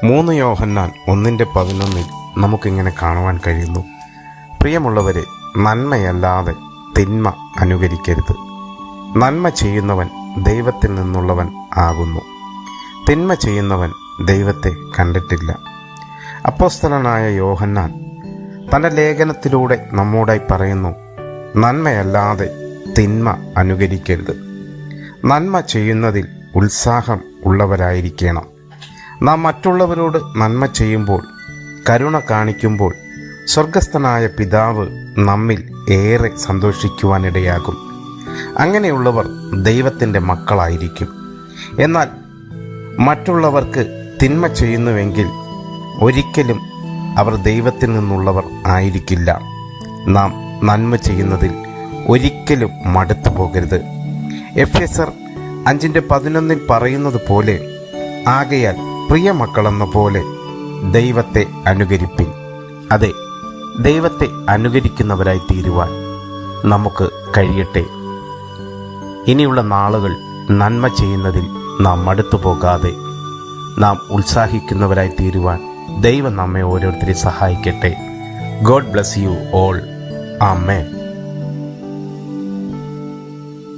3 യോഹന്നാൻ 1:11 നമുക്കിങ്ങനെ കാണുവാൻ കഴിയുന്നു. പ്രിയമുള്ളവരെ, നന്മയല്ലാതെ തിന്മ അനുകരിക്കരുത്. നന്മ ചെയ്യുന്നവൻ ദൈവത്തിൽ നിന്നുള്ളവൻ ആകുന്നു. തിന്മ ചെയ്യുന്നവൻ ദൈവത്തെ കണ്ടിട്ടില്ല. അപ്പോസ്തലനായ യോഹന്നാൻ തൻ്റെ ലേഖനത്തിലൂടെ നമ്മോടായി പറയുന്നു, നന്മയല്ലാതെ തിന്മ അനുകരിക്കരുത്. നന്മ ചെയ്യുന്നതിൽ ഉത്സാഹം ഉള്ളവരായിരിക്കണം. നാം മറ്റുള്ളവരോട് നന്മ ചെയ്യുമ്പോൾ, കരുണ കാണിക്കുമ്പോൾ സ്വർഗസ്ഥനായ പിതാവ് നമ്മിൽ ഏറെ സന്തോഷിക്കുവാനിടയാകും. അങ്ങനെയുള്ളവർ ദൈവത്തിൻ്റെ മക്കളായിരിക്കും. എന്നാൽ മറ്റുള്ളവർക്ക് തിന്മ ചെയ്യുന്നുവെങ്കിൽ ഒരിക്കലും അവർ ദൈവത്തിൽ നിന്നുള്ളവർ ആയിരിക്കില്ല. നാം നന്മ ചെയ്യുന്നതിൽ ഒരിക്കലും മടുത്തു പോകരുത്. എഫേസ്യർ 5:11 പറയുന്നത് പോലെ, ആകയാൽ പ്രിയ മക്കളെന്ന പോലെ ദൈവത്തെ അനുകരിപ്പിൻ. അതെ, ദൈവത്തെ അനുകരിക്കുന്നവരായി തീരുവാൻ നമുക്ക് കഴിയട്ടെ. ഇനിയുള്ള നാളുകൾ നന്മ ചെയ്യുന്നതിൽ നാം മടുത്തു പോകാതെ നാം ഉത്സാഹിക്കുന്നവരായി തീരുവാൻ ദൈവം നമ്മെ ഓരോരുത്തരെയും സഹായിക്കട്ടെ. God bless you all. Amen.